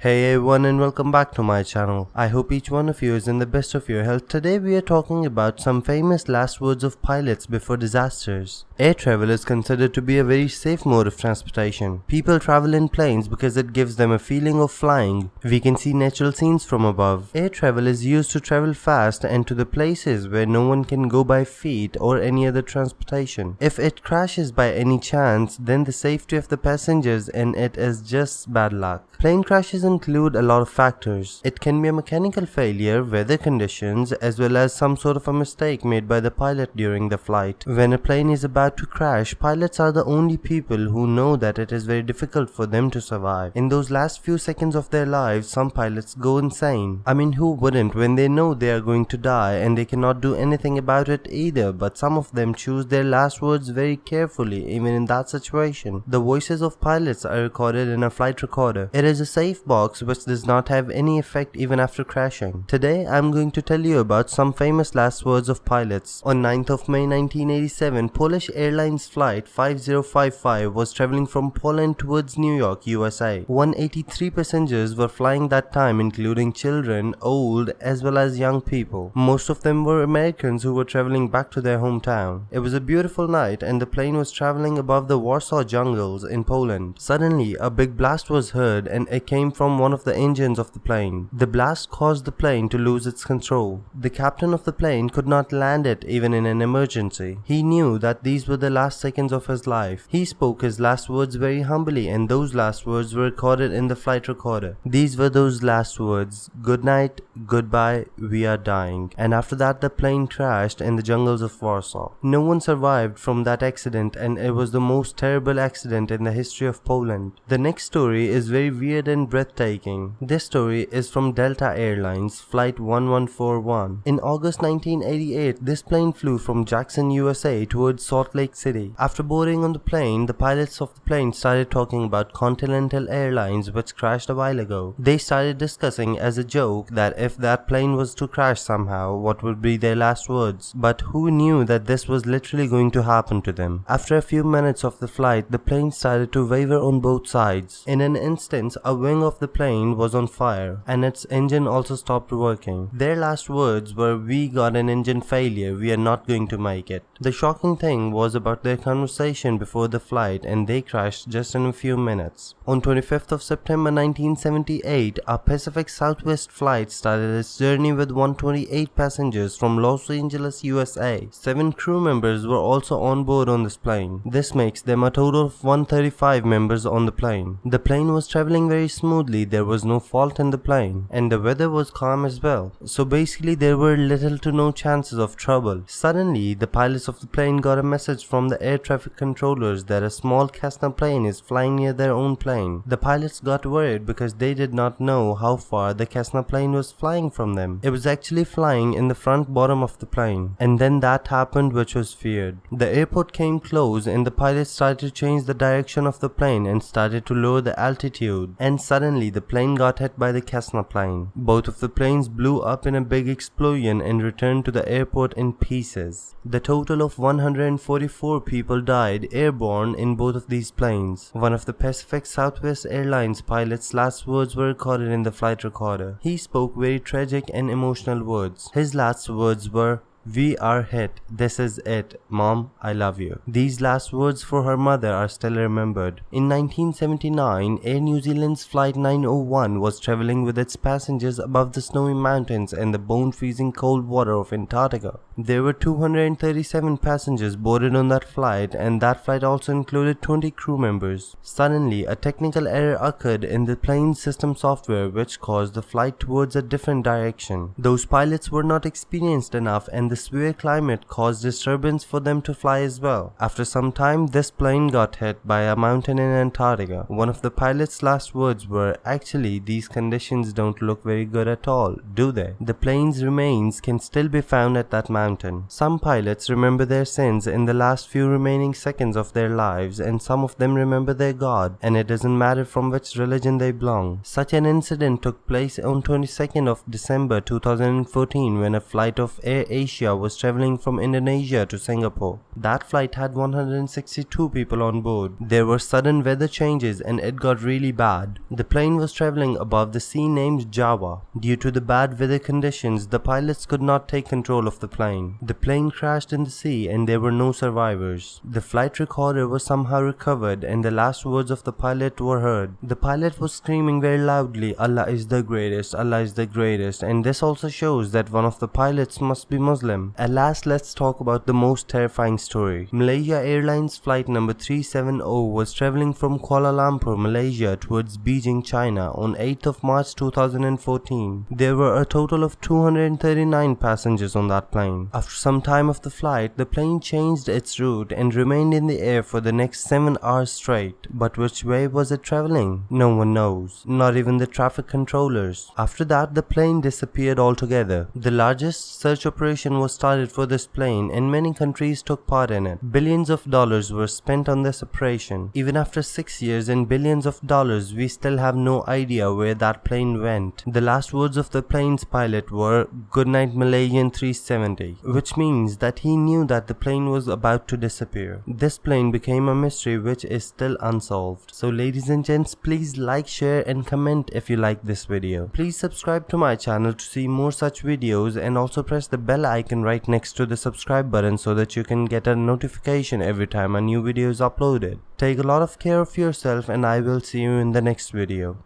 Hey everyone and welcome back to my channel. I hope each one of you is in the best of your health. Today we are talking about some famous last words of pilots before disasters. Air travel is considered to be a very safe mode of transportation. People travel in planes because it gives them a feeling of flying. We can see natural scenes from above. Air travel is used to travel fast and to the places where no one can go by feet or any other transportation. If it crashes by any chance, then the safety of the passengers in it is just bad luck. Plane crashes include a lot of factors. It can be a mechanical failure, weather conditions, as well as some sort of a mistake made by the pilot during the flight. When a plane is about to crash, pilots are the only people who know that it is very difficult for them to survive. In those last few seconds of their lives, some pilots go insane. I mean, who wouldn't when they know they are going to die and they cannot do anything about it either, but some of them choose their last words very carefully even in that situation. The voices of pilots are recorded in a flight recorder. It is a safe box which does not have any effect even after crashing. Today I am going to tell you about some famous last words of pilots. On 9th of May 1987, Polish Airlines flight 5055 was traveling from Poland towards New York, USA. 183 passengers were flying that time, including children, old as well as young people. Most of them were Americans who were traveling back to their hometown. It was a beautiful night and the plane was traveling above the Warsaw jungles in Poland. Suddenly a big blast was heard and it came from one of the engines of the plane. The blast caused the plane to lose its control. The captain of the plane could not land it even in an emergency. He knew that these were the last seconds of his life. He spoke his last words very humbly and those last words were recorded in the flight recorder. These were those last words: "Good night, goodbye, we are dying." And after that the plane crashed in the jungles of Warsaw. No one survived from that accident and it was the most terrible accident in the history of Poland. The next story is very weird and breathtaking. This story is from Delta Airlines flight 1141. In August 1988, this plane flew from Jackson, USA towards Salt Lake City. After boarding on the plane, the pilots of the plane started talking about Continental Airlines, which crashed a while ago. They started discussing as a joke that if that plane was to crash somehow, what would be their last words. But who knew that this was literally going to happen to them? After a few minutes of the flight, the plane started to waver on both sides. In an instant, a wing of the plane was on fire and its engine also stopped working. Their last words were, "We got an engine failure, we are not going to make it." The shocking thing was about their conversation before the flight and they crashed just in a few minutes. On 25th of September 1978, a Pacific Southwest flight started its journey with 128 passengers from Los Angeles, USA. 7 crew members were also on board on this plane. This makes them a total of 135 members on the plane. The plane was traveling very smoothly, there was no fault in the plane, and the weather was calm as well. So basically there were little to no chances of trouble. Suddenly, the pilots of the plane got a message from the air traffic controllers that a small Cessna plane is flying near their own plane. The pilots got worried because they did not know how far the Cessna plane was flying from them. It was actually flying in the front bottom of the plane. And then that happened which was feared. The airport came close and the pilots started to change the direction of the plane and started to lower the altitude. And suddenly the plane got hit by the Cessna plane. Both of the planes blew up in a big explosion and returned to the airport in pieces. The total of 144 people died airborne in both of these planes. One of the Pacific Southwest Airlines pilot's last words were recorded in the flight recorder. He spoke very tragic and emotional words. His last words were, "We are hit. This is it. Mom, I love you." These last words for her mother are still remembered. In 1979, Air New Zealand's Flight 901 was traveling with its passengers above the snowy mountains and the bone-freezing cold water of Antarctica. There were 237 passengers boarded on that flight, and that flight also included 20 crew members. Suddenly, a technical error occurred in the plane's system software which caused the flight towards a different direction. Those pilots were not experienced enough and the severe climate caused disturbance for them to fly as well. After some time, this plane got hit by a mountain in Antarctica. One of the pilot's last words were, "Actually, these conditions don't look very good at all, do they?" The plane's remains can still be found at that mountain. Some pilots remember their sins in the last few remaining seconds of their lives, and some of them remember their God, and it doesn't matter from which religion they belong. Such an incident took place on 22nd of December 2014 when a flight of Air Asia Malaysia was traveling from Indonesia to Singapore. That flight had 162 people on board. There were sudden weather changes and it got really bad. The plane was traveling above the sea named Java. Due to the bad weather conditions, the pilots could not take control of the plane. The plane crashed in the sea and there were no survivors. The flight recorder was somehow recovered and the last words of the pilot were heard. The pilot was screaming very loudly, "Allah is the greatest, Allah is the greatest," and this also shows that one of the pilots must be Muslim. At last, let's talk about the most terrifying story. Malaysia Airlines flight number 370 was traveling from Kuala Lumpur, Malaysia towards Beijing, China on 8th of March 2014. There were a total of 239 passengers on that plane. After some time of the flight, the plane changed its route and remained in the air for the next 7 hours straight. But which way was it traveling? No one knows, not even the traffic controllers. After that, the plane disappeared altogether. The largest search operation was started for this plane and many countries took part in it. Billions of dollars were spent on this operation. Even after 6 years and billions of dollars, we still have no idea where that plane went. The last words of the plane's pilot were, "Good night Malaysian 370," which means that he knew that the plane was about to disappear. This plane became a mystery which is still unsolved. So ladies and gents, please like, share and comment if you like this video. Please subscribe to my channel to see more such videos and also press the bell icon right next to the subscribe button so that you can get a notification every time a new video is uploaded. Take a lot of care of yourself and I will see you in the next video.